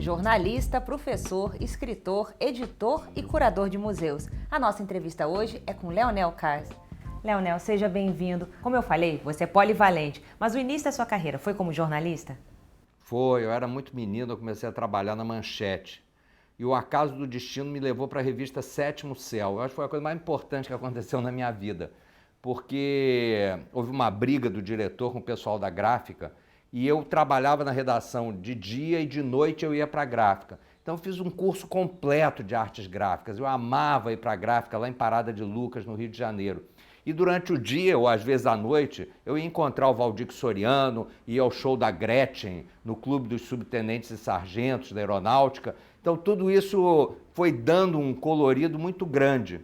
jornalista, professor, escritor, editor e curador de museus. A nossa entrevista hoje é com Leonel Cars. Leonel, seja bem-vindo. Como eu falei, você é polivalente, mas o início da sua carreira foi como jornalista? Foi, eu era muito menino, eu comecei a trabalhar na Manchete. E o acaso do destino me levou para a revista Sétimo Céu. Eu acho que foi a coisa mais importante que aconteceu na minha vida. Porque houve uma briga do diretor com o pessoal da gráfica e eu trabalhava na redação de dia e de noite eu ia para a gráfica. Então eu fiz um curso completo de artes gráficas. Eu amava ir para a gráfica lá em Parada de Lucas, no Rio de Janeiro. E durante o dia, ou às vezes à noite, eu ia encontrar o Valdir Soriano, ia ao show da Gretchen, no Clube dos Subtenentes e Sargentos da Aeronáutica. Então tudo isso foi dando um colorido muito grande.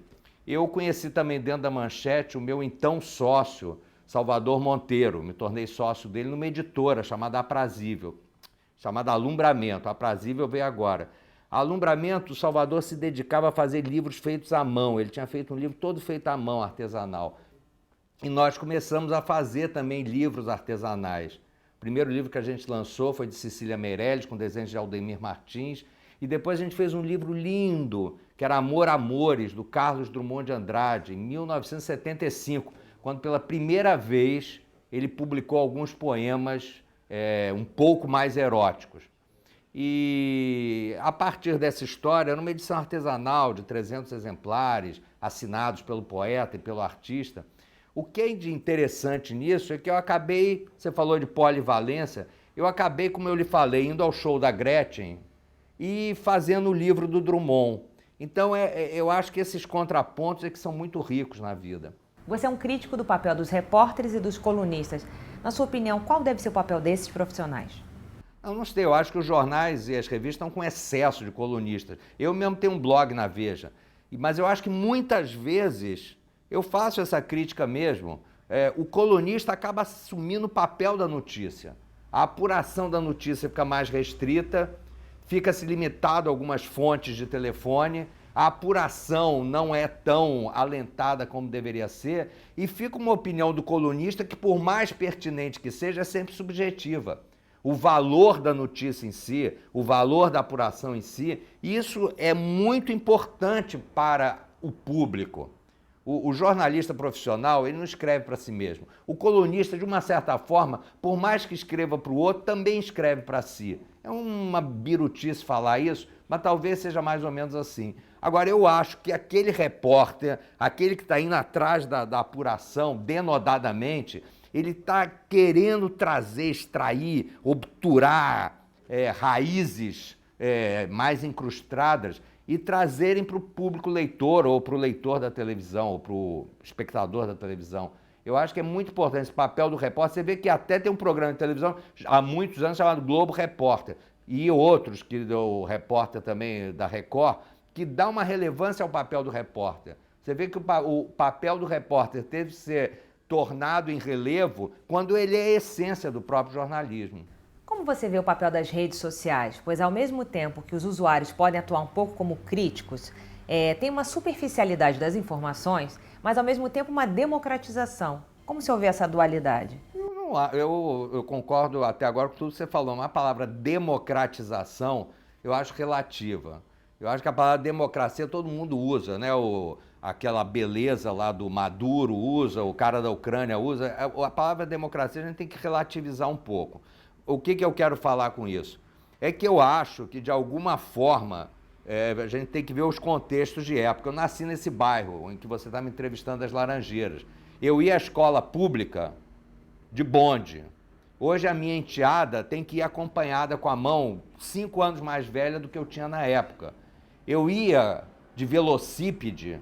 Eu conheci também dentro da Manchete o meu então sócio, Salvador Monteiro. Me tornei sócio dele numa editora chamada Aprazível, chamada Alumbramento. Aprazível veio agora. A Alumbramento, o Salvador se dedicava a fazer livros feitos à mão. Ele tinha feito um livro todo feito à mão, artesanal. E nós começamos a fazer também livros artesanais. O primeiro livro que a gente lançou foi de Cecília Meirelles, com desenhos de Aldemir Martins. E depois a gente fez um livro lindo, que era Amor Amores, do Carlos Drummond de Andrade, em 1975, quando pela primeira vez ele publicou alguns poemas um pouco mais eróticos. E a partir dessa história, numa edição artesanal de 300 exemplares, assinados pelo poeta e pelo artista, o que é de interessante nisso é que eu acabei, você falou de polivalência, eu acabei, como eu lhe falei, indo ao show da Gretchen e fazendo o livro do Drummond. Então eu acho que esses contrapontos é que são muito ricos na vida. Você é um crítico do papel dos repórteres e dos colunistas. Na sua opinião, qual deve ser o papel desses profissionais? Eu não sei, eu acho que os jornais e as revistas estão com excesso de colunistas. Eu mesmo tenho um blog na Veja, mas eu acho que muitas vezes eu faço essa crítica mesmo. O colunista acaba assumindo o papel da notícia. A apuração da notícia fica mais restrita, fica-se limitado a algumas fontes de telefone, a apuração não é tão alentada como deveria ser, e fica uma opinião do colunista que, por mais pertinente que seja, é sempre subjetiva. O valor da notícia em si, o valor da apuração em si, isso é muito importante para o público. O jornalista profissional, ele não escreve para si mesmo. O colunista, de uma certa forma, por mais que escreva para o outro, também escreve para si. É uma birutice falar isso, mas talvez seja mais ou menos assim. Agora, eu acho que aquele repórter, aquele que está indo atrás da apuração, denodadamente, ele está querendo trazer, extrair, obturar raízes mais incrustadas e trazerem para o público leitor, ou para o leitor da televisão, ou para o espectador da televisão. Eu acho que é muito importante esse papel do repórter. Você vê que até tem um programa de televisão há muitos anos chamado Globo Repórter, e outros, que o repórter também da Record, que dá uma relevância ao papel do repórter. Você vê que o papel do repórter teve que ser tornado em relevo quando ele é a essência do próprio jornalismo. Como você vê o papel das redes sociais? Pois ao mesmo tempo que os usuários podem atuar um pouco como críticos, tem uma superficialidade das informações, mas ao mesmo tempo uma democratização. Como você vê essa dualidade? Eu concordo até agora com tudo que você falou, mas a palavra democratização eu acho relativa. Eu acho que a palavra democracia todo mundo usa, né? Aquela beleza lá do Maduro usa, o cara da Ucrânia usa. A palavra democracia a gente tem que relativizar um pouco. O que eu quero falar com isso? É que eu acho que, de alguma forma, a gente tem que ver os contextos de época. Eu nasci nesse bairro em que você está me entrevistando, das Laranjeiras. Eu ia à escola pública de bonde. Hoje a minha enteada tem que ir acompanhada com a mão 5 anos mais velha do que eu tinha na época. Eu ia de velocípede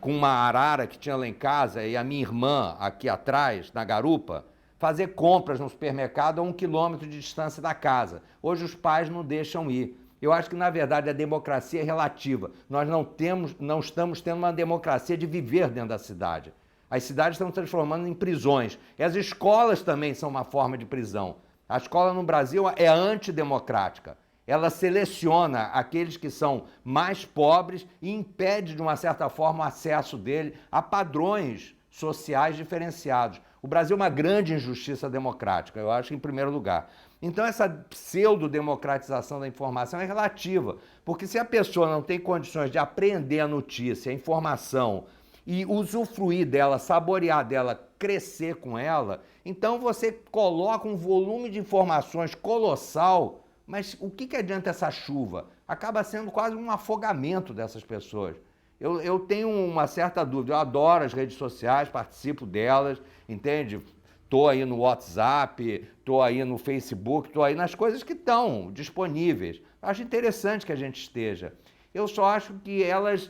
com uma arara que tinha lá em casa e a minha irmã aqui atrás, na garupa, fazer compras no supermercado a 1 quilômetro de distância da casa. Hoje os pais não deixam ir. Eu acho que, na verdade, a democracia é relativa. Nós não estamos tendo uma democracia de viver dentro da cidade. As cidades estão se transformando em prisões. E as escolas também são uma forma de prisão. A escola no Brasil é antidemocrática. Ela seleciona aqueles que são mais pobres e impede, de uma certa forma, o acesso dele a padrões sociais diferenciados. O Brasil é uma grande injustiça democrática, eu acho, em primeiro lugar. Então essa pseudo-democratização da informação é relativa, porque se a pessoa não tem condições de aprender a notícia, a informação, e usufruir dela, saborear dela, crescer com ela, então você coloca um volume de informações colossal, mas o que adianta essa chuva? Acaba sendo quase um afogamento dessas pessoas. Eu tenho uma certa dúvida, eu adoro as redes sociais, participo delas, entende? Estou aí no WhatsApp, estou aí no Facebook, estou aí nas coisas que estão disponíveis. Acho interessante que a gente esteja. Eu só acho que elas,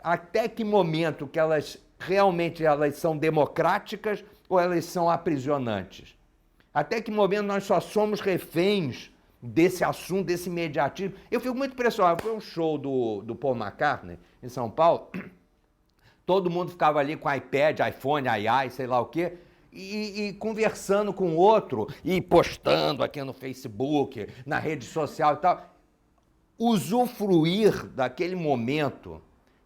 até que momento que elas realmente são democráticas ou elas são aprisionantes? Até que momento nós só somos reféns desse assunto, desse imediatismo? Eu fico muito impressionado. Foi um show do Paul McCartney em São Paulo, todo mundo ficava ali com iPad, iPhone, sei lá o quê, e conversando com o outro e postando aqui no Facebook, na rede social e tal. Usufruir daquele momento,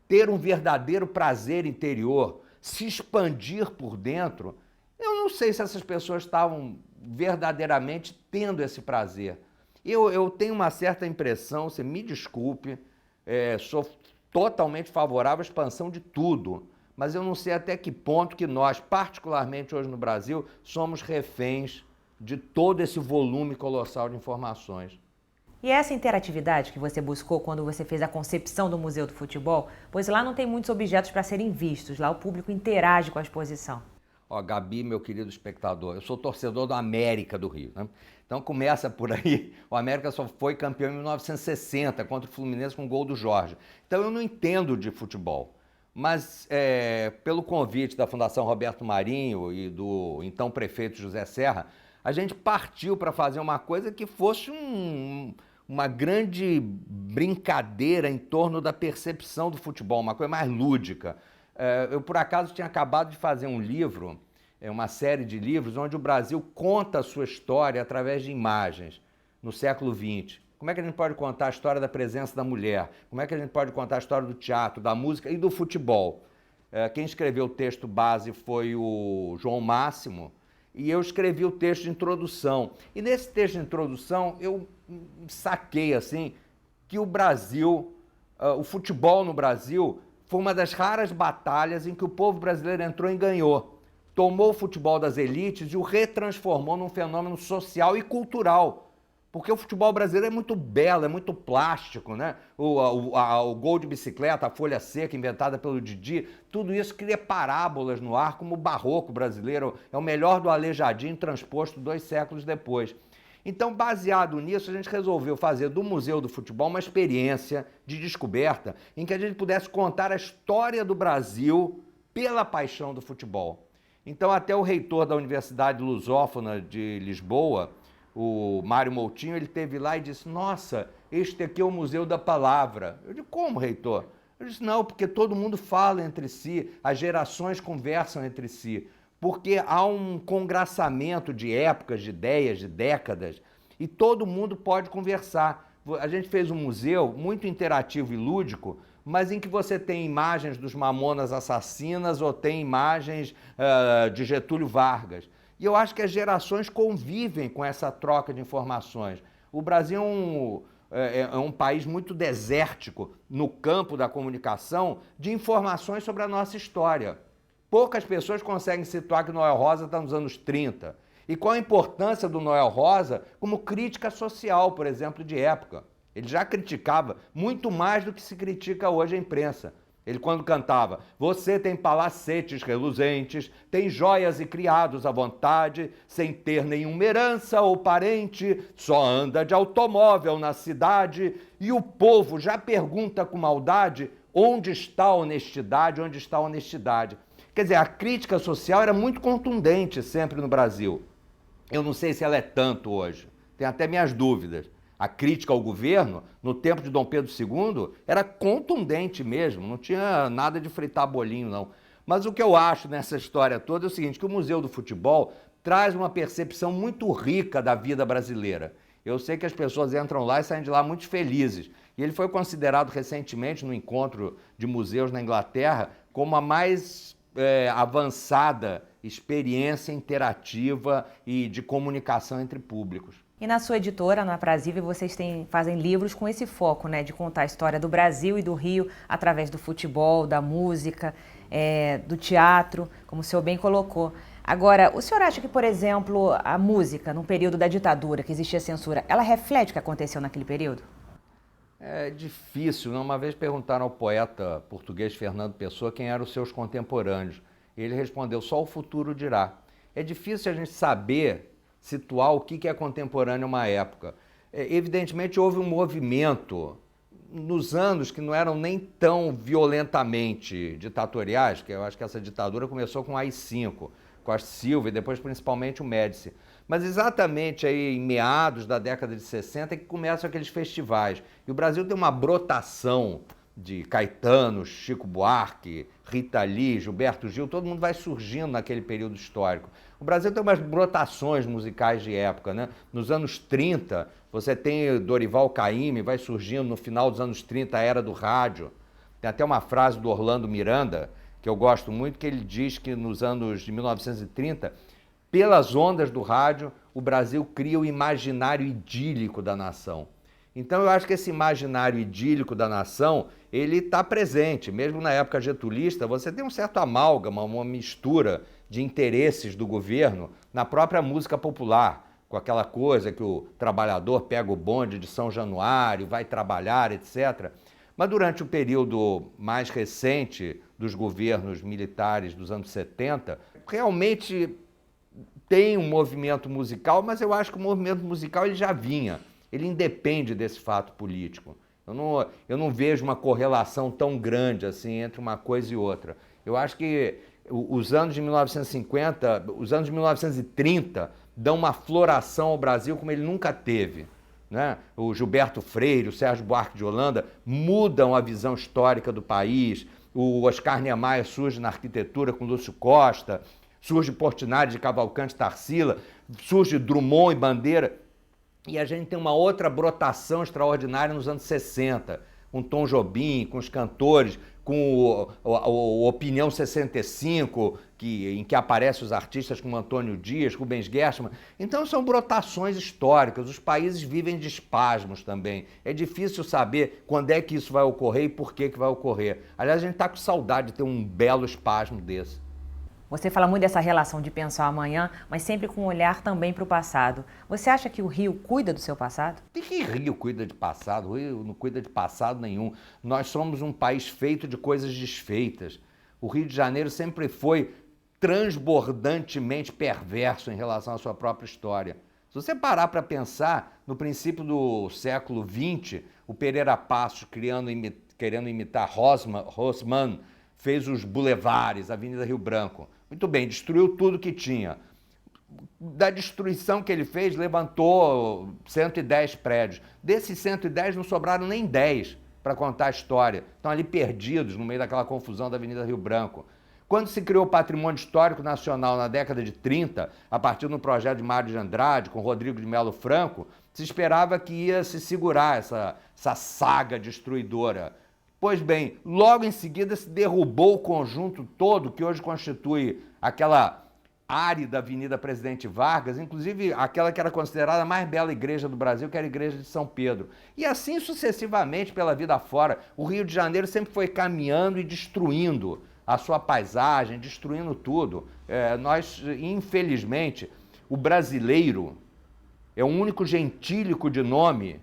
ter um verdadeiro prazer interior, se expandir por dentro, eu não sei se essas pessoas estavam verdadeiramente tendo esse prazer. Eu tenho uma certa impressão, você me desculpe, sou totalmente favorável à expansão de tudo, mas eu não sei até que ponto que nós, particularmente hoje no Brasil, somos reféns de todo esse volume colossal de informações. E essa interatividade que você buscou quando você fez a concepção do Museu do Futebol, pois lá não tem muitos objetos para serem vistos, lá o público interage com a exposição. Ó, Gabi, meu querido espectador, eu sou torcedor do América do Rio, né? Então começa por aí, o América só foi campeão em 1960 contra o Fluminense com o gol do Jorge. Então eu não entendo de futebol, mas pelo convite da Fundação Roberto Marinho e do então prefeito José Serra, a gente partiu para fazer uma coisa que fosse uma grande brincadeira em torno da percepção do futebol, uma coisa mais lúdica. Eu, por acaso, tinha acabado de fazer um livro, uma série de livros, onde o Brasil conta a sua história através de imagens no século XX. Como é que a gente pode contar a história da presença da mulher? Como é que a gente pode contar a história do teatro, da música e do futebol? Quem escreveu o texto base foi o João Máximo, e eu escrevi o texto de introdução. E nesse texto de introdução, eu saquei assim que o Brasil, o futebol no Brasil, foi uma das raras batalhas em que o povo brasileiro entrou e ganhou. Tomou o futebol das elites e o retransformou num fenômeno social e cultural. Porque o futebol brasileiro é muito belo, é muito plástico, né? O gol de bicicleta, a folha seca inventada pelo Didi, tudo isso cria parábolas no ar, como o barroco brasileiro é o melhor do Aleijadinho transposto 2 séculos depois. Então, baseado nisso, a gente resolveu fazer do Museu do Futebol uma experiência de descoberta em que a gente pudesse contar a história do Brasil pela paixão do futebol. Então, até o reitor da Universidade Lusófona de Lisboa, o Mário Moutinho, ele esteve lá e disse: nossa, este aqui é o Museu da Palavra. Eu digo: como, reitor? Eu disse: não, porque todo mundo fala entre si, as gerações conversam entre si, porque há um congraçamento de épocas, de ideias, de décadas, e todo mundo pode conversar. A gente fez um museu muito interativo e lúdico, mas em que você tem imagens dos Mamonas Assassinas ou tem imagens de Getúlio Vargas. E eu acho que as gerações convivem com essa troca de informações. O Brasil é um país muito desértico no campo da comunicação de informações sobre a nossa história. Poucas pessoas conseguem situar que Noel Rosa está nos anos 30. E qual a importância do Noel Rosa como crítica social, por exemplo, de época. Ele já criticava muito mais do que se critica hoje a imprensa. Ele, quando cantava: você tem palacetes reluzentes, tem joias e criados à vontade, sem ter nenhuma herança ou parente, só anda de automóvel na cidade, e o povo já pergunta com maldade: onde está a honestidade, onde está a honestidade? Quer dizer, a crítica social era muito contundente sempre no Brasil. Eu não sei se ela é tanto hoje, tenho até minhas dúvidas. A crítica ao governo, no tempo de Dom Pedro II, era contundente mesmo, não tinha nada de fritar bolinho, não. Mas o que eu acho nessa história toda é o seguinte, que o Museu do Futebol traz uma percepção muito rica da vida brasileira. Eu sei que as pessoas entram lá e saem de lá muito felizes. E ele foi considerado recentemente, no encontro de museus na Inglaterra, como a mais avançada experiência interativa e de comunicação entre públicos. E na sua editora, na Aprazível, vocês fazem livros com esse foco, né, de contar a história do Brasil e do Rio através do futebol, da música, do teatro, como o senhor bem colocou. Agora, o senhor acha que, por exemplo, a música, no período da ditadura, que existia censura, ela reflete o que aconteceu naquele período? É difícil, né? Uma vez perguntaram ao poeta português Fernando Pessoa quem eram os seus contemporâneos. Ele respondeu, só o futuro dirá. É difícil a gente saber situar o que é contemporâneo a uma época. Evidentemente houve um movimento nos anos que não eram nem tão violentamente ditatoriais, que eu acho que essa ditadura começou com o AI-5, com a Silva e depois principalmente o Médici. Mas exatamente aí em meados da década de 60 é que começam aqueles festivais. E o Brasil tem uma brotação de Caetano, Chico Buarque, Rita Lee, Gilberto Gil, todo mundo vai surgindo naquele período histórico. O Brasil tem umas brotações musicais de época, né? Nos anos 30, você tem Dorival Caymmi, vai surgindo no final dos anos 30, a era do rádio. Tem até uma frase do Orlando Miranda, que eu gosto muito, que ele diz que nos anos de 1930, pelas ondas do rádio, o Brasil cria o imaginário idílico da nação. Então eu acho que esse imaginário idílico da nação, ele está presente. Mesmo na época getulista, você tem um certo amálgama, uma mistura de interesses do governo na própria música popular, com aquela coisa que o trabalhador pega o bonde de São Januário, vai trabalhar, etc. Mas durante o período mais recente dos governos militares dos anos 70, realmente tem um movimento musical, mas eu acho que o movimento musical ele já vinha. Ele independe desse fato político. Eu não vejo uma correlação tão grande assim entre uma coisa e outra. Eu acho que os anos de 1950, os anos de 1930 dão uma floração ao Brasil como ele nunca teve. Né? O Gilberto Freire, o Sérgio Buarque de Holanda mudam a visão histórica do país. O Oscar Niemeyer surge na arquitetura com Lúcio Costa, surge Portinari de Cavalcante Tarsila, surge Drummond e Bandeira. E a gente tem uma outra brotação extraordinária nos anos 60, com Tom Jobim, com os cantores, com o Opinião 65, em que aparecem os artistas como Antônio Dias, Rubens Gershman. Então são brotações históricas, os países vivem de espasmos também. É difícil saber quando é que isso vai ocorrer e por que vai ocorrer. Aliás, a gente está com saudade de ter um belo espasmo desse. Você fala muito dessa relação de pensar o amanhã, mas sempre com um olhar também para o passado. Você acha que o Rio cuida do seu passado? De que Rio cuida de passado? O Rio não cuida de passado nenhum. Nós somos um país feito de coisas desfeitas. O Rio de Janeiro sempre foi transbordantemente perverso em relação à sua própria história. Se você parar para pensar, no princípio do século XX, o Pereira Passos, querendo imitar Haussmann, fez os bulevares, a Avenida Rio Branco. Muito bem, destruiu tudo que tinha. Da destruição que ele fez, levantou 110 prédios. Desses 110 não sobraram nem 10 para contar a história. Estão ali perdidos no meio daquela confusão da Avenida Rio Branco. Quando se criou o Patrimônio Histórico Nacional na década de 30, a partir do projeto de Mário de Andrade, com Rodrigo de Melo Franco, se esperava que ia se segurar essa saga destruidora. Pois bem, logo em seguida se derrubou o conjunto todo que hoje constitui aquela árida Avenida Presidente Vargas, inclusive aquela que era considerada a mais bela igreja do Brasil, que era a Igreja de São Pedro. E assim sucessivamente pela vida fora. O Rio de Janeiro sempre foi caminhando e destruindo a sua paisagem, destruindo tudo. Nós, infelizmente, o brasileiro é o único gentílico de nome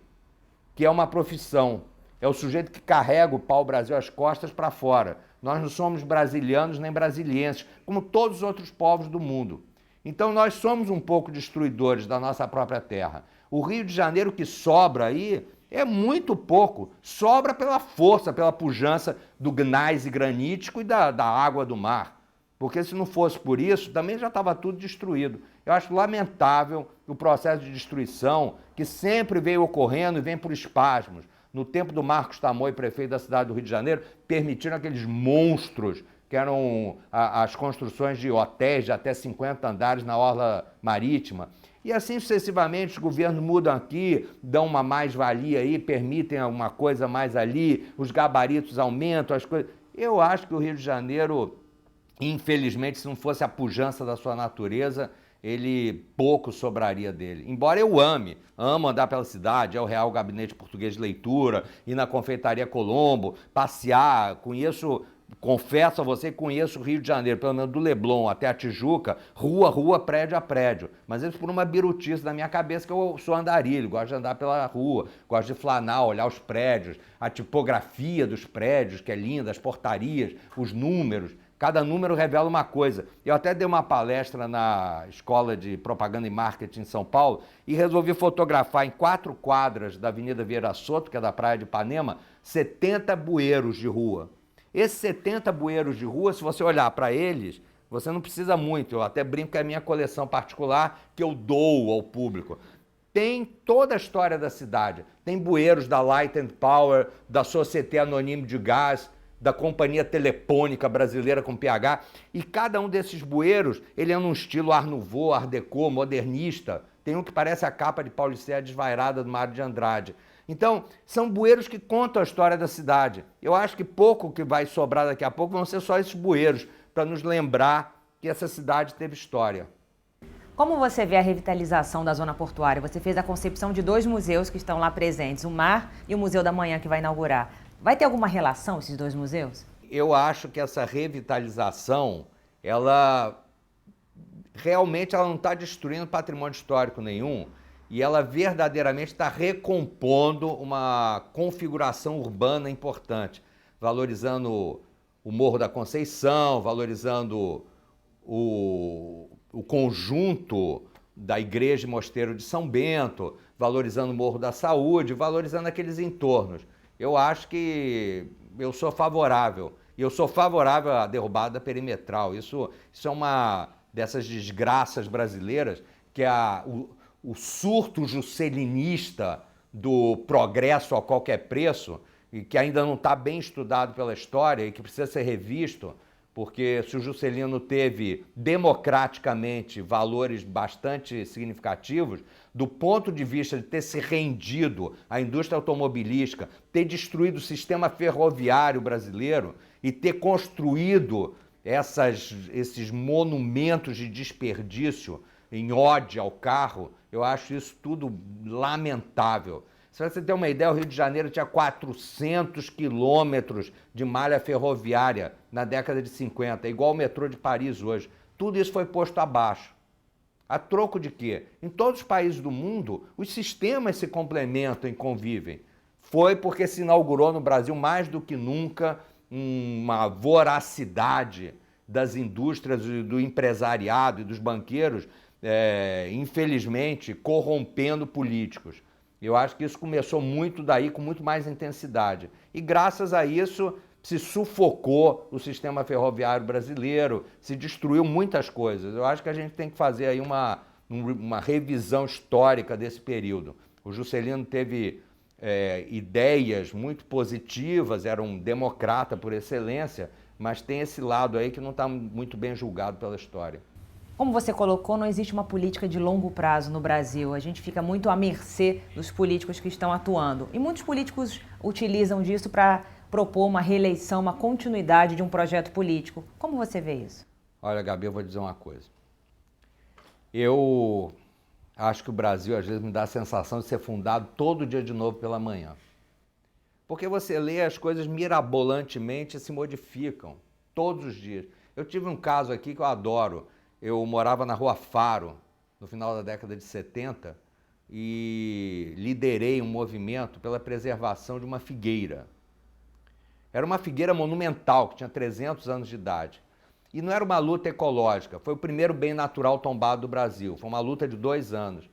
que é uma profissão. É o sujeito que carrega o pau-brasil às costas para fora. Nós não somos brasilianos nem brasilienses, como todos os outros povos do mundo. Então nós somos um pouco destruidores da nossa própria terra. O Rio de Janeiro que sobra aí é muito pouco. Sobra pela força, pela pujança do gneiss granítico e da água do mar. Porque se não fosse por isso, também já estava tudo destruído. Eu acho lamentável o processo de destruição que sempre veio ocorrendo e vem por espasmos. No tempo do Marcos Tamoio, prefeito da cidade do Rio de Janeiro, permitiram aqueles monstros que eram as construções de hotéis de até 50 andares na orla marítima. E assim sucessivamente os governos mudam aqui, dão uma mais-valia aí, permitem alguma coisa mais ali, os gabaritos aumentam, as coisas. Eu acho que o Rio de Janeiro, infelizmente, se não fosse a pujança da sua natureza, ele pouco sobraria dele. Embora eu amo andar pela cidade, é o Real Gabinete Português de Leitura, ir na Confeitaria Colombo, passear, conheço, confesso a você que conheço o Rio de Janeiro, pelo menos do Leblon até a Tijuca, rua a rua, prédio a prédio. Mas isso por uma birutice da minha cabeça, que eu sou andarilho, gosto de andar pela rua, gosto de flanar, olhar os prédios, a tipografia dos prédios, que é linda, as portarias, os números. Cada número revela uma coisa. Eu até dei uma palestra na Escola de Propaganda e Marketing em São Paulo e resolvi fotografar em 4 quadras da Avenida Vieira Soto, que é da Praia de Ipanema, 70 bueiros de rua. Esses 70 bueiros de rua, se você olhar para eles, você não precisa muito. Eu até brinco que é a minha coleção particular que eu dou ao público. Tem toda a história da cidade. Tem bueiros da Light and Power, da Société Anonyme de Gás, da Companhia Telepônica Brasileira com PH, e cada um desses bueiros, ele é num estilo Art Nouveau, Art Deco, modernista. Tem um que parece a capa de Paulicéia desvairada do Mário de Andrade. Então, são bueiros que contam a história da cidade. Eu acho que pouco que vai sobrar daqui a pouco vão ser só esses bueiros, para nos lembrar que essa cidade teve história. Como você vê a revitalização da zona portuária? Você fez a concepção de 2 museus que estão lá presentes, o Mar e o Museu da Manhã, que vai inaugurar. Vai ter alguma relação esses 2 museus? Eu acho que essa revitalização, ela realmente ela não está destruindo patrimônio histórico nenhum e ela verdadeiramente está recompondo uma configuração urbana importante, valorizando o Morro da Conceição, valorizando o conjunto da Igreja e Mosteiro de São Bento, valorizando o Morro da Saúde, valorizando aqueles entornos. Eu acho que eu sou favorável. E eu sou favorável à derrubada perimetral. Isso é uma dessas desgraças brasileiras, que é o surto juscelinista do progresso a qualquer preço, e que ainda não está bem estudado pela história e que precisa ser revisto, porque se o Juscelino teve democraticamente valores bastante significativos, do ponto de vista de ter se rendido à indústria automobilística, ter destruído o sistema ferroviário brasileiro e ter construído esses monumentos de desperdício em ode ao carro, eu acho isso tudo lamentável. Se você ter uma ideia, o Rio de Janeiro tinha 400 quilômetros de malha ferroviária na década de 50, igual o metrô de Paris hoje. Tudo isso foi posto abaixo. A troco de quê? Em todos os países do mundo, os sistemas se complementam e convivem. Foi porque se inaugurou no Brasil, mais do que nunca, uma voracidade das indústrias, do empresariado e dos banqueiros, infelizmente, corrompendo políticos. Eu acho que isso começou muito daí, com muito mais intensidade. E graças a isso se sufocou o sistema ferroviário brasileiro, se destruiu muitas coisas. Eu acho que a gente tem que fazer aí uma revisão histórica desse período. O Juscelino teve ideias muito positivas, era um democrata por excelência, mas tem esse lado aí que não está muito bem julgado pela história. Como você colocou, não existe uma política de longo prazo no Brasil. A gente fica muito à mercê dos políticos que estão atuando. E muitos políticos utilizam disso para propor uma reeleição, uma continuidade de um projeto político. Como você vê isso? Olha, Gabi, eu vou dizer uma coisa. Eu acho que o Brasil, às vezes, me dá a sensação de ser fundado todo dia de novo pela manhã. Porque você lê, as coisas mirabolantemente se modificam todos os dias. Eu tive um caso aqui que eu adoro. Eu morava na Rua Faro, no final da década de 70, e liderei um movimento pela preservação de uma figueira. Era uma figueira monumental, que tinha 300 anos de idade. E não era uma luta ecológica, foi o primeiro bem natural tombado do Brasil. Foi uma luta de 2 anos.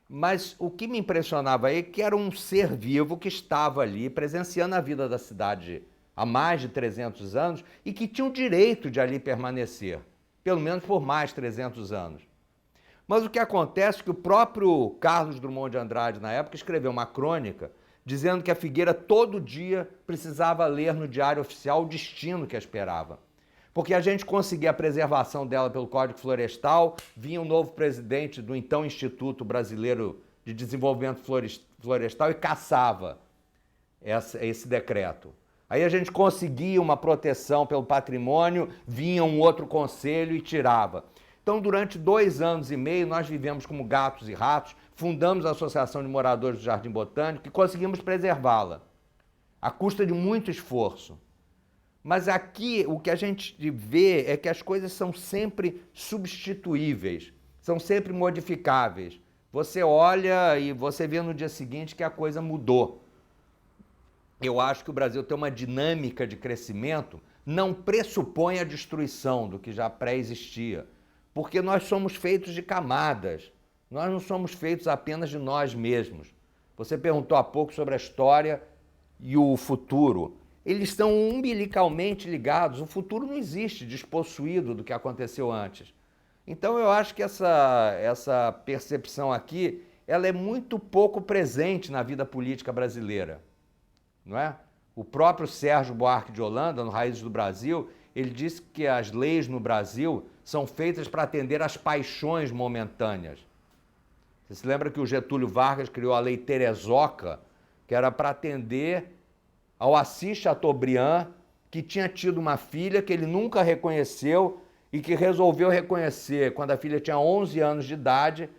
Mas o que me impressionava aí é que era um ser vivo que estava ali presenciando a vida da cidade há mais de 300 anos e que tinha o direito de ali permanecer, pelo menos por mais 300 anos. Mas o que acontece é que o próprio Carlos Drummond de Andrade, na época, escreveu uma crônica dizendo que a figueira todo dia precisava ler no Diário Oficial o destino que a esperava. Porque a gente conseguia a preservação dela pelo Código Florestal, vinha um novo presidente do então Instituto Brasileiro de Desenvolvimento Florestal e cassava esse decreto. Aí a gente conseguia uma proteção pelo patrimônio, vinha um outro conselho e tirava. Então, durante 2 anos e meio, nós vivemos como gatos e ratos, fundamos a Associação de Moradores do Jardim Botânico e conseguimos preservá-la, à custa de muito esforço. Mas aqui o que a gente vê é que as coisas são sempre substituíveis, são sempre modificáveis. Você olha e você vê no dia seguinte que a coisa mudou. Eu acho que o Brasil tem uma dinâmica de crescimento, não pressupõe a destruição do que já pré-existia, porque nós somos feitos de camadas, nós não somos feitos apenas de nós mesmos. Você perguntou há pouco sobre a história e o futuro. Eles estão umbilicalmente ligados, o futuro não existe despossuído do que aconteceu antes. Então eu acho que essa percepção aqui, ela é muito pouco presente na vida política brasileira, não é? O próprio Sérgio Buarque de Holanda, no Raízes do Brasil, ele disse que as leis no Brasil são feitas para atender às paixões momentâneas. Você se lembra que o Getúlio Vargas criou a Lei Terezoca, que era para atender ao Assis Chateaubriand, que tinha tido uma filha que ele nunca reconheceu e que resolveu reconhecer quando a filha tinha 11 anos de idade.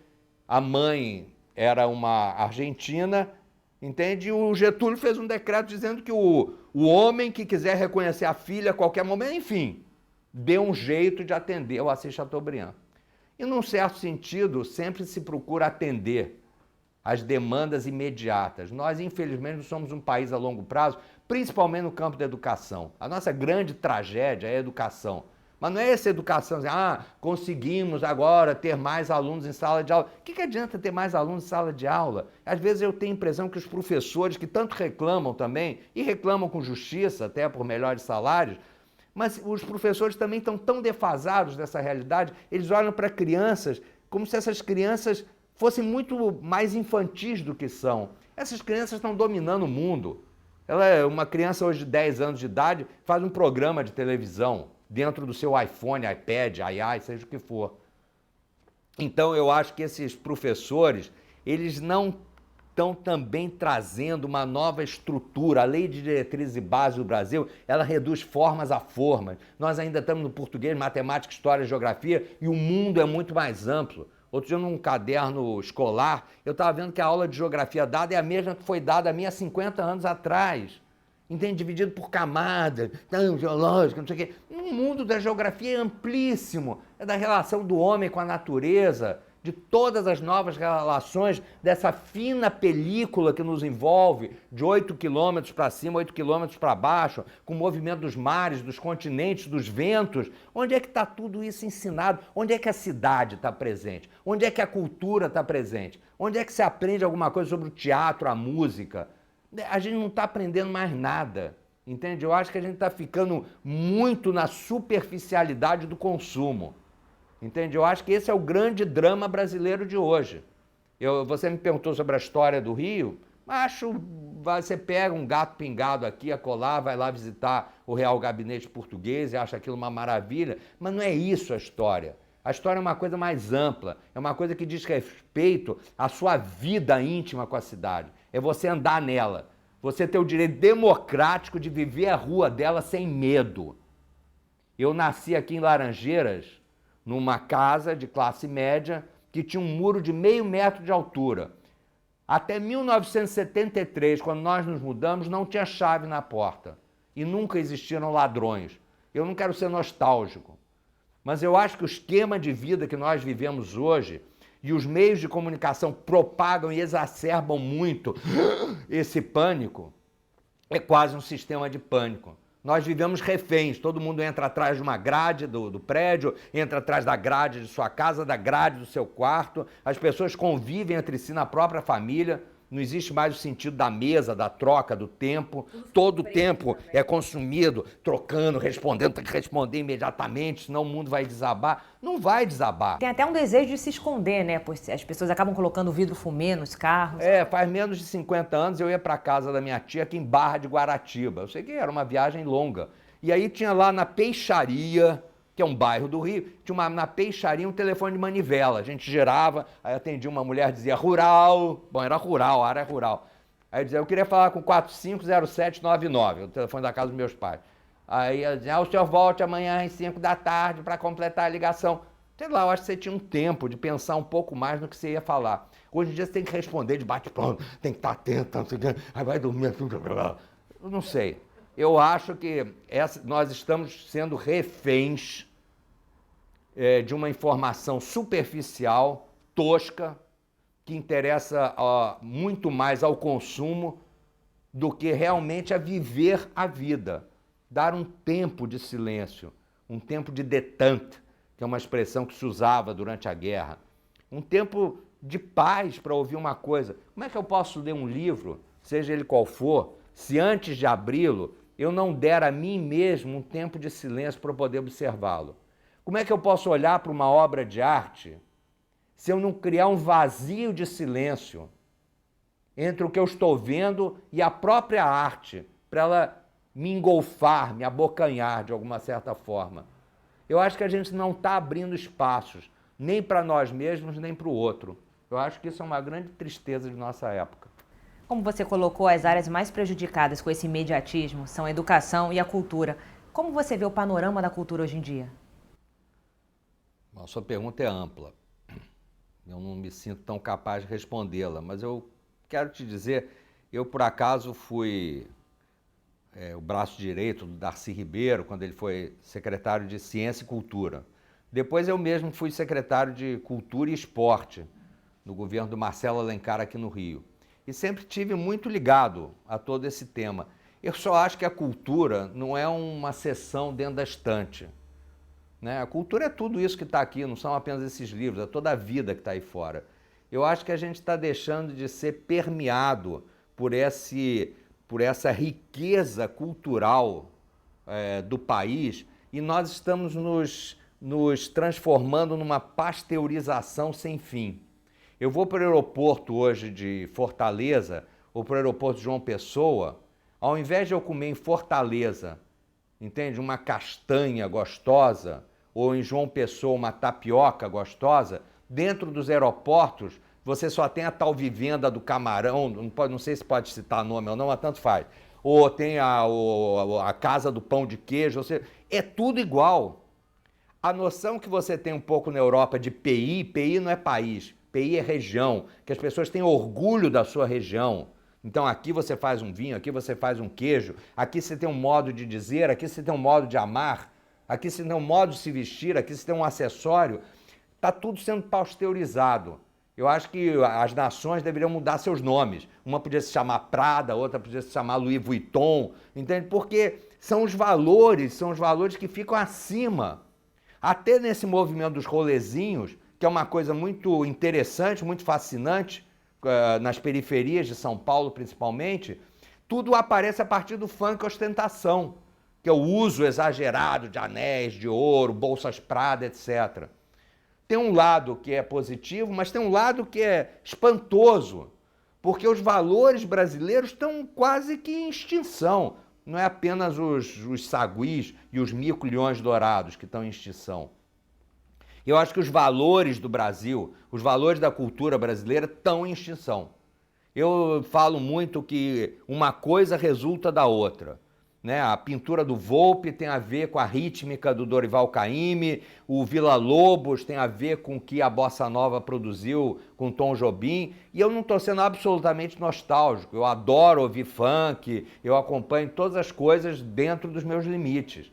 A mãe era uma argentina, entende? E o Getúlio fez um decreto dizendo que o homem que quiser reconhecer a filha a qualquer momento, enfim, dê um jeito de atender o Assis Chateaubriand. E, num certo sentido, sempre se procura atender as demandas imediatas. Nós, infelizmente, somos um país a longo prazo, principalmente no campo da educação. A nossa grande tragédia é a educação. Mas não é essa educação, assim, conseguimos agora ter mais alunos em sala de aula. O que adianta ter mais alunos em sala de aula? Às vezes eu tenho a impressão que os professores, que tanto reclamam também, e reclamam com justiça, até por melhores salários, mas os professores também estão tão defasados dessa realidade, eles olham para crianças como se essas crianças fossem muito mais infantis do que são. Essas crianças estão dominando o mundo. Uma criança hoje de 10 anos de idade faz um programa de televisão dentro do seu iPhone, iPad, seja o que for. Então eu acho que esses professores, eles não estão também trazendo uma nova estrutura. A Lei de Diretrizes e Bases do Brasil, ela reduz formas a formas. Nós ainda estamos no português, matemática, história, geografia, e o mundo é muito mais amplo. Outro dia, num caderno escolar, eu estava vendo que a aula de geografia dada é a mesma que foi dada a mim há 50 anos atrás. Entende? Dividido por camadas, geológica, não sei o quê. O mundo da geografia é amplíssimo. É da relação do homem com a natureza, de todas as novas relações, dessa fina película que nos envolve, de 8 quilômetros para cima, 8 quilômetros para baixo, com o movimento dos mares, dos continentes, dos ventos. Onde é que está tudo isso ensinado? Onde é que a cidade está presente? Onde é que a cultura está presente? Onde é que se aprende alguma coisa sobre o teatro, a música? A gente não está aprendendo mais nada, entende? Eu acho que a gente está ficando muito na superficialidade do consumo. Entende? Eu acho que esse é o grande drama brasileiro de hoje. Você me perguntou sobre a história do Rio. Você pega um gato pingado aqui, acolá, vai lá visitar o Real Gabinete Português e acha aquilo uma maravilha. Mas não é isso a história. A história é uma coisa mais ampla, é uma coisa que diz respeito à sua vida íntima com a cidade. É você andar nela, você ter o direito democrático de viver a rua dela sem medo. Eu nasci aqui em Laranjeiras, numa casa de classe média que tinha um muro de meio metro de altura. Até 1973, quando nós nos mudamos, não tinha chave na porta e nunca existiram ladrões. Eu não quero ser nostálgico, mas eu acho que o esquema de vida que nós vivemos hoje e os meios de comunicação propagam e exacerbam muito esse pânico, é quase um sistema de pânico. Nós vivemos reféns, todo mundo entra atrás de uma grade do prédio, entra atrás da grade de sua casa, da grade do seu quarto, as pessoas convivem entre si na própria família, não existe mais o sentido da mesa, da troca, do tempo, todo o tempo é consumido, trocando, respondendo, tem que responder imediatamente, senão o mundo vai desabar. Não vai desabar. Tem até um desejo de se esconder, né? Pois as pessoas acabam colocando vidro fumê nos carros. Faz menos de 50 anos eu ia para casa da minha tia aqui em Barra de Guaratiba. Eu sei que era uma viagem longa. E aí tinha lá na Peixaria, que é um bairro do Rio, tinha na Peixaria um telefone de manivela. A gente girava, aí atendia uma mulher, dizia rural. Bom, era rural, a área é rural. Aí dizia, eu queria falar com 450799, o telefone da casa dos meus pais. Aí ela dizia, o senhor volte amanhã às 5 da tarde para completar a ligação. Sei lá, eu acho que você tinha um tempo de pensar um pouco mais no que você ia falar. Hoje em dia você tem que responder de bate-pronto, tem que estar atento, não sei o quê, aí vai dormir. Eu não sei. Eu acho que nós estamos sendo reféns de uma informação superficial, tosca, que interessa muito mais ao consumo do que realmente a viver a vida. Dar um tempo de silêncio, um tempo de détente, que é uma expressão que se usava durante a guerra. Um tempo de paz para ouvir uma coisa. Como é que eu posso ler um livro, seja ele qual for, se antes de abri-lo eu não der a mim mesmo um tempo de silêncio para poder observá-lo? Como é que eu posso olhar para uma obra de arte se eu não criar um vazio de silêncio entre o que eu estou vendo e a própria arte, para ela me engolfar, me abocanhar de alguma certa forma? Eu acho que a gente não está abrindo espaços, nem para nós mesmos, nem para o outro. Eu acho que isso é uma grande tristeza de nossa época. Como você colocou, as áreas mais prejudicadas com esse imediatismo são a educação e a cultura. Como você vê o panorama da cultura hoje em dia? Bom, a sua pergunta é ampla. Eu não me sinto tão capaz de respondê-la, mas eu quero te dizer, eu por acaso fui o braço direito do Darcy Ribeiro, quando ele foi secretário de Ciência e Cultura. Depois eu mesmo fui secretário de Cultura e Esporte, no governo do Marcelo Alencar aqui no Rio. E sempre tive muito ligado a todo esse tema. Eu só acho que a cultura não é uma seção dentro da estante, né? A cultura é tudo isso que está aqui, não são apenas esses livros, é toda a vida que está aí fora. Eu acho que a gente está deixando de ser permeado por essa riqueza cultural do país, e nós estamos nos transformando numa pasteurização sem fim. Eu vou para o aeroporto hoje de Fortaleza, ou para o aeroporto de João Pessoa, ao invés de eu comer em Fortaleza, entende, uma castanha gostosa, ou em João Pessoa uma tapioca gostosa, dentro dos aeroportos você só tem a tal vivenda do camarão, não sei se pode citar nome ou não, mas tanto faz. Ou tem a casa do pão de queijo, ou seja, é tudo igual. A noção que você tem um pouco na Europa de PI não é país, PI é região, que as pessoas têm orgulho da sua região. Então aqui você faz um vinho, aqui você faz um queijo, aqui você tem um modo de dizer, aqui você tem um modo de amar, aqui você tem um modo de se vestir, aqui você tem um acessório. Está tudo sendo pasteurizado. Eu acho que as nações deveriam mudar seus nomes. Uma podia se chamar Prada, outra podia se chamar Louis Vuitton, entende? Porque são os valores que ficam acima. Até nesse movimento dos rolezinhos, que é uma coisa muito interessante, muito fascinante, nas periferias de São Paulo principalmente, tudo aparece a partir do funk ostentação, que é o uso exagerado de anéis, de ouro, bolsas Prada, etc. Tem um lado que é positivo, mas tem um lado que é espantoso, porque os valores brasileiros estão quase que em extinção. Não é apenas os saguis e os mico-leões dourados que estão em extinção. Eu acho que os valores do Brasil, os valores da cultura brasileira estão em extinção. Eu falo muito que uma coisa resulta da outra, né? A pintura do Volpi tem a ver com a rítmica do Dorival Caymmi, o Villa-Lobos tem a ver com o que a Bossa Nova produziu com Tom Jobim, e eu não estou sendo absolutamente nostálgico, eu adoro ouvir funk, eu acompanho todas as coisas dentro dos meus limites.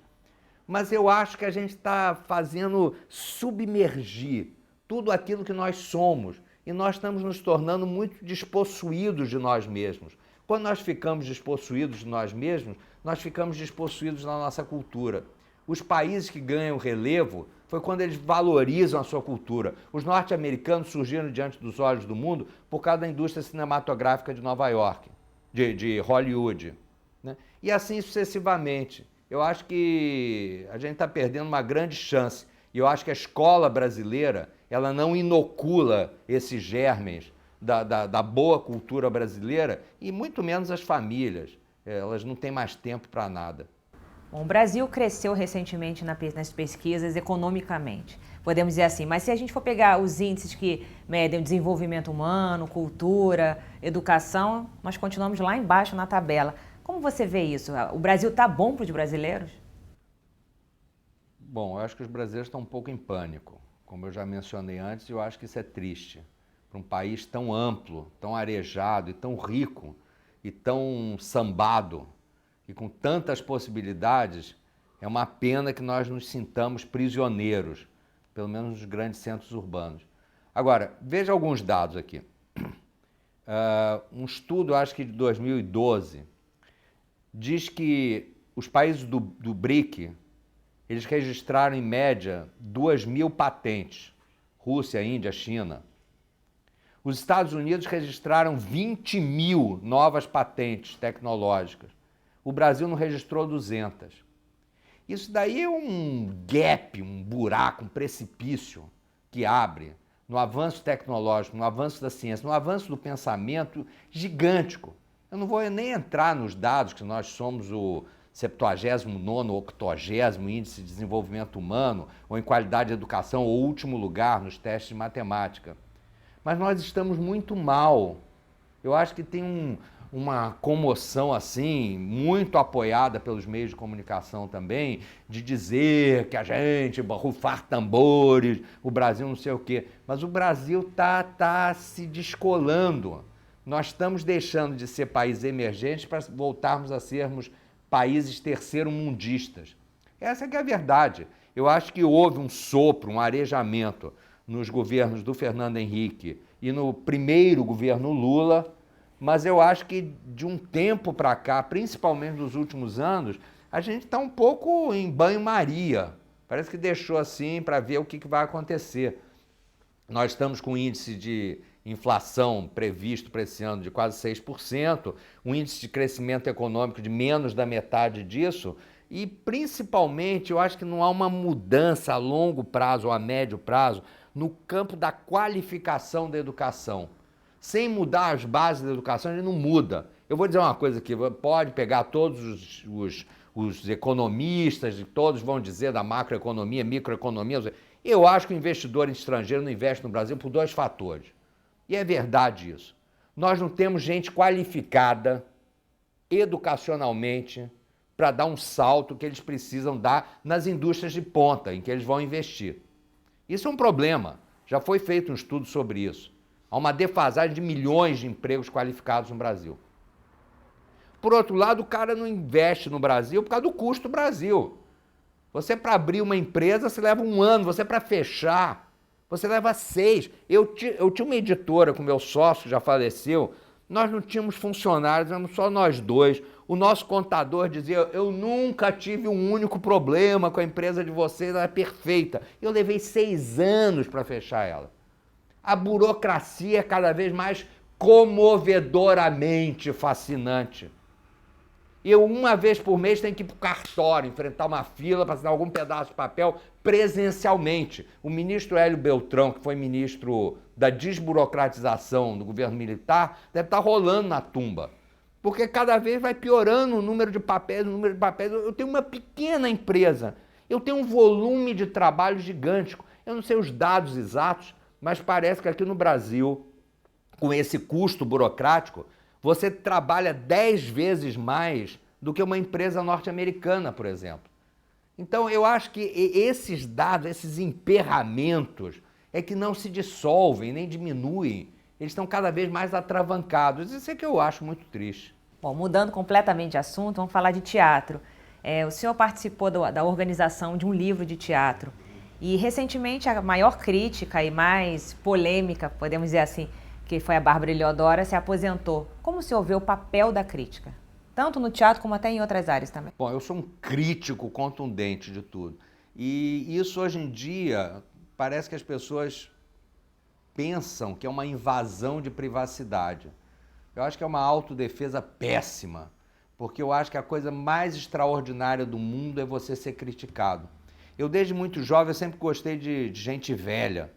Mas eu acho que a gente está fazendo submergir tudo aquilo que nós somos, e nós estamos nos tornando muito despossuídos de nós mesmos. Quando nós ficamos despossuídos de nós mesmos, nós ficamos despossuídos da nossa cultura. Os países que ganham relevo foi quando eles valorizam a sua cultura. Os norte-americanos surgiram diante dos olhos do mundo por causa da indústria cinematográfica de Nova York, de Hollywood, né? E assim sucessivamente. Eu acho que a gente está perdendo uma grande chance. E eu acho que a escola brasileira, ela não inocula esses germes da boa cultura brasileira, e muito menos as famílias. Elas não têm mais tempo para nada. Bom, o Brasil cresceu recentemente nas pesquisas economicamente, podemos dizer assim, mas se a gente for pegar os índices que medem o desenvolvimento humano, cultura, educação, nós continuamos lá embaixo na tabela. Como você vê isso? O Brasil está bom para os brasileiros? Bom, eu acho que os brasileiros estão um pouco em pânico como eu já mencionei antes, eu acho que isso é triste. Para um país tão amplo, tão arejado e tão rico e tão sambado e com tantas possibilidades, é uma pena que nós nos sintamos prisioneiros, pelo menos nos grandes centros urbanos. Agora, veja alguns dados aqui. Um estudo, acho que de 2012, diz que os países do BRIC, eles registraram em média 2.000 patentes. Rússia, Índia, China. Os Estados Unidos registraram 20.000 novas patentes tecnológicas. O Brasil não registrou 200. Isso daí é um gap, um buraco, um precipício que abre no avanço tecnológico, no avanço da ciência, no avanço do pensamento gigântico. Eu não vou nem entrar nos dados que nós somos o 79º, 80º índice de desenvolvimento humano, ou em qualidade de educação, ou último lugar nos testes de matemática. Mas nós estamos muito mal. Eu acho que tem uma comoção assim, muito apoiada pelos meios de comunicação também, de dizer que a gente, rufar tambores, o Brasil não sei o quê. Mas o Brasil tá se descolando. Nós estamos deixando de ser país emergente para voltarmos a sermos países terceiro-mundistas. Essa que é a verdade. Eu acho que houve um sopro, um arejamento nos governos do Fernando Henrique e no primeiro governo Lula, mas eu acho que de um tempo para cá, principalmente nos últimos anos, a gente está um pouco em banho-maria. Parece que deixou assim para ver o que vai acontecer. Nós estamos com um índice de inflação previsto para esse ano de quase 6%, um índice de crescimento econômico de menos da metade disso, e principalmente eu acho que não há uma mudança a longo prazo ou a médio prazo no campo da qualificação da educação. Sem mudar as bases da educação, a gente não muda. Eu vou dizer uma coisa aqui, pode pegar todos os economistas, todos vão dizer da macroeconomia, microeconomia. Eu acho que o investidor estrangeiro não investe no Brasil por 2 fatores. E é verdade isso. Nós não temos gente qualificada educacionalmente para dar um salto que eles precisam dar nas indústrias de ponta em que eles vão investir. Isso é um problema. Já foi feito um estudo sobre isso. Há uma defasagem de milhões de empregos qualificados no Brasil. Por outro lado, o cara não investe no Brasil por causa do custo do Brasil. Você, para abrir uma empresa, você leva 1 ano. Você, para fechar, você leva 6. Eu tinha uma editora com meu sócio, que já faleceu. Nós não tínhamos funcionários, éramos só nós 2. O nosso contador dizia, eu nunca tive um único problema com a empresa de vocês, ela é perfeita. Eu levei 6 anos para fechar ela. A burocracia é cada vez mais comovedoramente fascinante. Eu, uma vez por mês, tenho que ir para o cartório, enfrentar uma fila para assinar algum pedaço de papel presencialmente. O ministro Hélio Beltrão, que foi ministro da desburocratização do governo militar, deve estar rolando na tumba. Porque cada vez vai piorando o número de papéis, Eu tenho uma pequena empresa, eu tenho um volume de trabalho gigante. Eu não sei os dados exatos, mas parece que aqui no Brasil, com esse custo burocrático, você trabalha 10 vezes mais do que uma empresa norte-americana, por exemplo. Então, eu acho que esses dados, esses emperramentos, é que não se dissolvem, nem diminuem. Eles estão cada vez mais atravancados. Isso é que eu acho muito triste. Bom, mudando completamente de assunto, vamos falar de teatro. O senhor participou da organização de um livro de teatro. E, recentemente, a maior crítica e mais polêmica, podemos dizer assim, que foi a Bárbara Eliodora, se aposentou. Como o senhor vê o papel da crítica? Tanto no teatro como até em outras áreas também. Bom, eu sou um crítico contundente de tudo. E isso, hoje em dia, parece que as pessoas pensam que é uma invasão de privacidade. Eu acho que é uma autodefesa péssima, porque eu acho que a coisa mais extraordinária do mundo é você ser criticado. Eu, desde muito jovem, eu sempre gostei de gente velha.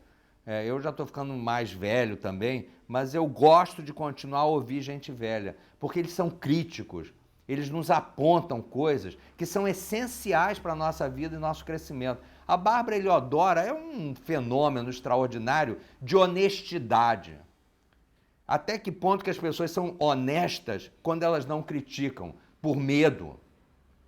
Eu já estou ficando mais velho também, mas eu gosto de continuar a ouvir gente velha, porque eles são críticos, eles nos apontam coisas que são essenciais para a nossa vida e nosso crescimento. A Bárbara Eliodora é um fenômeno extraordinário de honestidade. Até que ponto que as pessoas são honestas quando elas não criticam, por medo,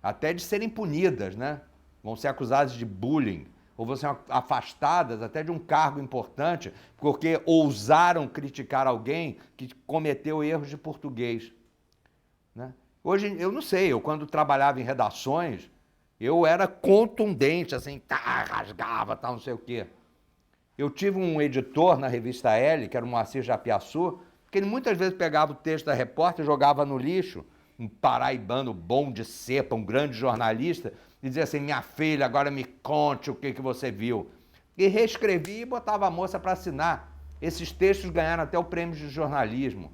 até de serem punidas, né? Vão ser acusadas de bullying, ou vão ser afastadas até de um cargo importante porque ousaram criticar alguém que cometeu erros de português, né? Hoje, eu não sei, eu quando trabalhava em redações, eu era contundente, assim, rasgava, tal, não sei o quê. Eu tive um editor na revista L, que era o Moacir Japiaçu, que ele muitas vezes pegava o texto da repórter e jogava no lixo, um paraibano bom de cepa, um grande jornalista, e dizia assim, minha filha, agora me conte o que você viu. E reescrevia e botava a moça para assinar. Esses textos ganharam até o prêmio de jornalismo.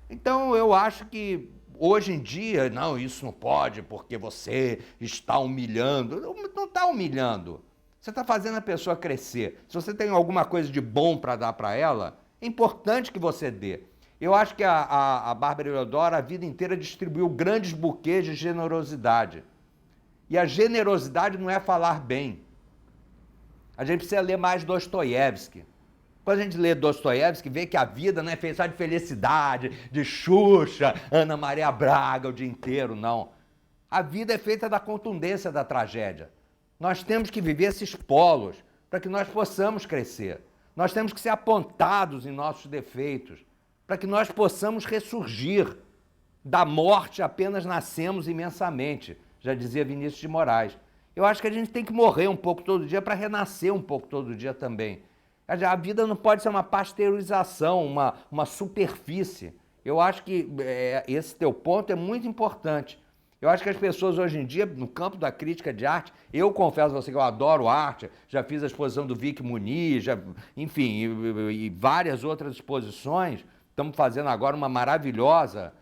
Então eu acho que hoje em dia, não, isso não pode porque você está humilhando. Não está humilhando. Você está fazendo a pessoa crescer. Se você tem alguma coisa de bom para dar para ela, é importante que você dê. Eu acho que a Bárbara Heliodoro a vida inteira distribuiu grandes buquês de generosidade. E a generosidade não é falar bem. A gente precisa ler mais Dostoiévski. Quando a gente lê Dostoiévski, vê que a vida não é feita só de felicidade, de Xuxa, Ana Maria Braga o dia inteiro, não. A vida é feita da contundência da tragédia. Nós temos que viver esses polos para que nós possamos crescer. Nós temos que ser apontados em nossos defeitos para que nós possamos ressurgir. Da morte apenas nascemos imensamente, já dizia Vinícius de Moraes. Eu acho que a gente tem que morrer um pouco todo dia para renascer um pouco todo dia também. A vida não pode ser uma pasteurização, uma superfície. Eu acho que esse teu ponto é muito importante. Eu acho que as pessoas hoje em dia, no campo da crítica de arte, eu confesso a você que eu adoro arte, já fiz a exposição do Vic Muniz, enfim, e várias outras exposições. Estamos fazendo agora uma maravilhosa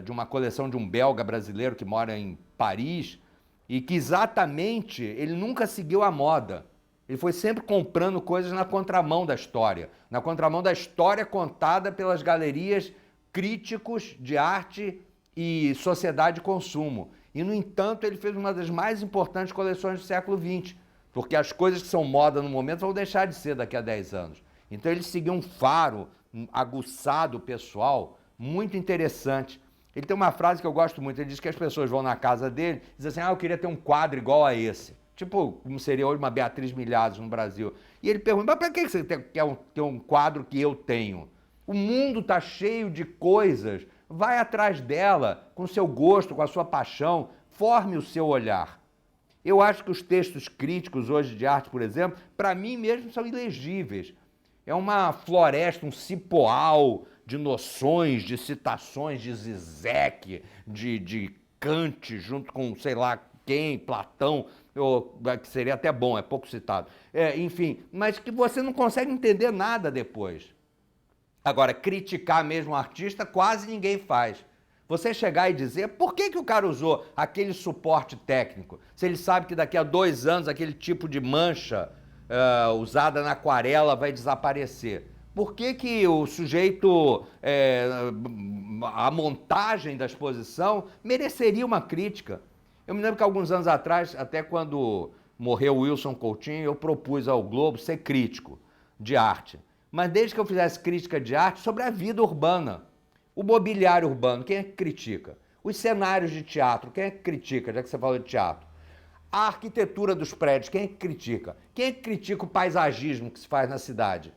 de uma coleção de um belga brasileiro que mora em Paris e que exatamente ele nunca seguiu a moda. Ele foi sempre comprando coisas na contramão da história contada pelas galerias críticos de arte e sociedade de consumo. E, no entanto, ele fez uma das mais importantes coleções do século XX, porque as coisas que são moda no momento vão deixar de ser daqui a 10 anos. Então ele seguiu um faro aguçado pessoal muito interessante. Ele tem uma frase que eu gosto muito, ele diz que as pessoas vão na casa dele e dizem assim, eu queria ter um quadro igual a esse. Tipo, como seria hoje uma Beatriz Milhazes no Brasil. E ele pergunta, mas para que você quer ter um quadro que eu tenho? O mundo está cheio de coisas, vai atrás dela, com o seu gosto, com a sua paixão, forme o seu olhar. Eu acho que os textos críticos hoje de arte, por exemplo, para mim mesmo são ilegíveis. É uma floresta, um cipoal de noções, de citações de Zizek, de Kant, junto com sei lá quem, Platão, que seria até bom, é pouco citado. Enfim, mas que você não consegue entender nada depois. Agora, criticar mesmo o artista quase ninguém faz. Você chegar e dizer por que o cara usou aquele suporte técnico, se ele sabe que daqui a 2 anos aquele tipo de mancha usada na aquarela vai desaparecer. Por que o sujeito, a montagem da exposição mereceria uma crítica? Eu me lembro que alguns anos atrás, até quando morreu Wilson Coutinho, eu propus ao Globo ser crítico de arte. Mas desde que eu fizesse crítica de arte sobre a vida urbana, o mobiliário urbano, quem é que critica? Os cenários de teatro, quem é que critica, já que você falou de teatro? A arquitetura dos prédios, quem é que critica? Quem é que critica o paisagismo que se faz na cidade?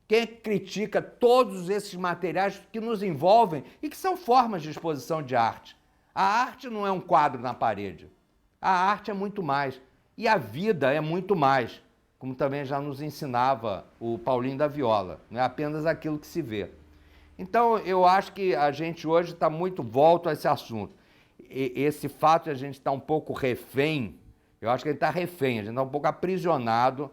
Quem é que critica todos esses materiais que nos envolvem e que são formas de exposição de arte? A arte não é um quadro na parede. A arte é muito mais. E a vida é muito mais, como também já nos ensinava o Paulinho da Viola. Não é apenas aquilo que se vê. Então, eu acho que a gente hoje está muito volto a esse assunto. Esse fato de a gente estar um pouco refém, eu acho que a gente está refém, a gente está um pouco aprisionado,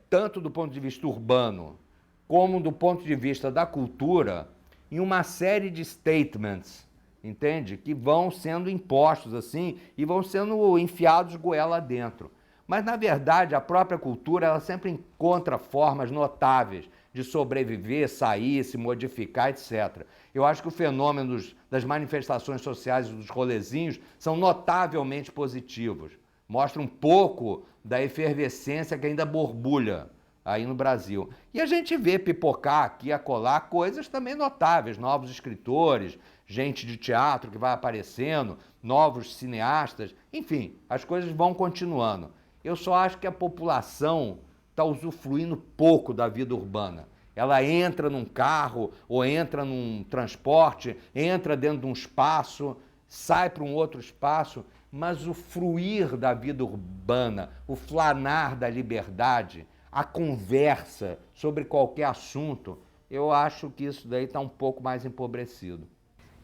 tanto do ponto de vista urbano, como do ponto de vista da cultura, em uma série de statements, entende? Que vão sendo impostos assim e vão sendo enfiados goela dentro. Mas, na verdade, a própria cultura ela sempre encontra formas notáveis de sobreviver, sair, se modificar, etc. Eu acho que o fenômeno das manifestações sociais e dos rolezinhos são notavelmente positivos. Mostra um pouco da efervescência que ainda borbulha aí no Brasil. E a gente vê pipocar aqui e acolá coisas também notáveis, novos escritores, gente de teatro que vai aparecendo, novos cineastas, enfim, as coisas vão continuando. Eu só acho que a população está usufruindo pouco da vida urbana. Ela entra num carro ou entra num transporte, entra dentro de um espaço, sai para um outro espaço, mas o fruir da vida urbana, o flanar da liberdade, a conversa sobre qualquer assunto, eu acho que isso daí está um pouco mais empobrecido.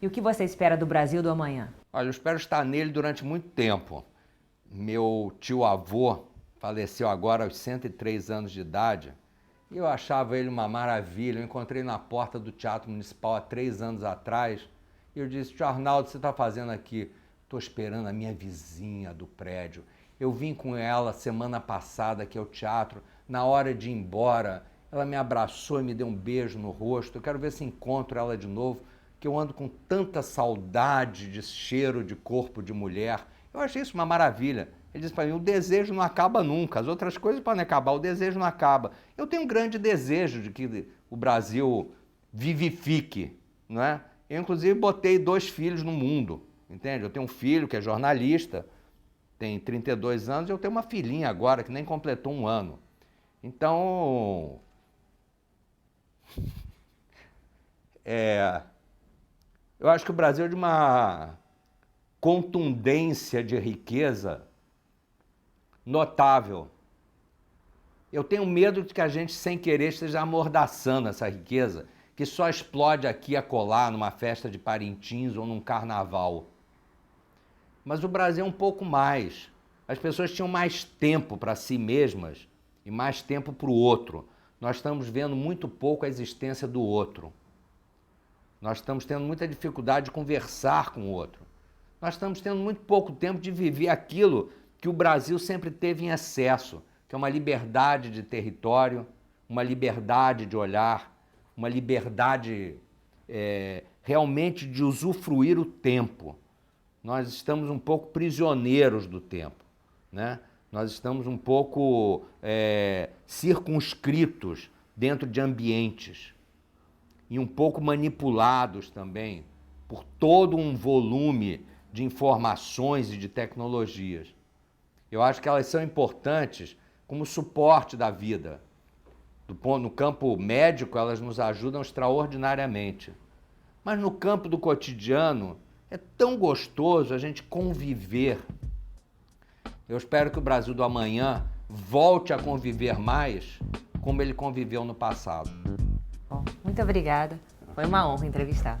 E o que você espera do Brasil do amanhã? Olha, eu espero estar nele durante muito tempo. Meu tio-avô faleceu agora aos 103 anos de idade e eu achava ele uma maravilha. Eu encontrei na porta do Teatro Municipal há 3 anos atrás e eu disse: tio Arnaldo, o que você está fazendo aqui? Estou esperando a minha vizinha do prédio. Eu vim com ela semana passada aqui ao teatro. Na hora de ir embora, ela me abraçou e me deu um beijo no rosto. Eu quero ver se encontro ela de novo, que eu ando com tanta saudade de cheiro de corpo de mulher. Eu achei isso uma maravilha. Ele disse para mim: o desejo não acaba nunca, as outras coisas podem acabar, o desejo não acaba. Eu tenho um grande desejo de que o Brasil vivifique, não é? Eu, inclusive, botei 2 filhos no mundo, entende? Eu tenho um filho que é jornalista, tem 32 anos, e eu tenho uma filhinha agora que nem completou 1 ano. Então, eu acho que o Brasil é de uma contundência de riqueza notável. Eu tenho medo de que a gente, sem querer, esteja amordaçando essa riqueza, que só explode aqui e acolá, numa festa de Parintins ou num carnaval. Mas o Brasil é um pouco mais. As pessoas tinham mais tempo para si mesmas e mais tempo para o outro. Nós estamos vendo muito pouco a existência do outro. Nós estamos tendo muita dificuldade de conversar com o outro. Nós estamos tendo muito pouco tempo de viver aquilo que o Brasil sempre teve em excesso, que é uma liberdade de território, uma liberdade de olhar, uma liberdade realmente de usufruir o tempo. Nós estamos um pouco prisioneiros do tempo, né? Nós estamos um pouco circunscritos dentro de ambientes e um pouco manipulados também por todo um volume de informações e de tecnologias. Eu acho que elas são importantes como suporte da vida. No campo médico, elas nos ajudam extraordinariamente. Mas no campo do cotidiano, é tão gostoso a gente conviver. Eu espero que o Brasil do amanhã volte a conviver mais como ele conviveu no passado. Bom, muito obrigada. Foi uma honra entrevistar.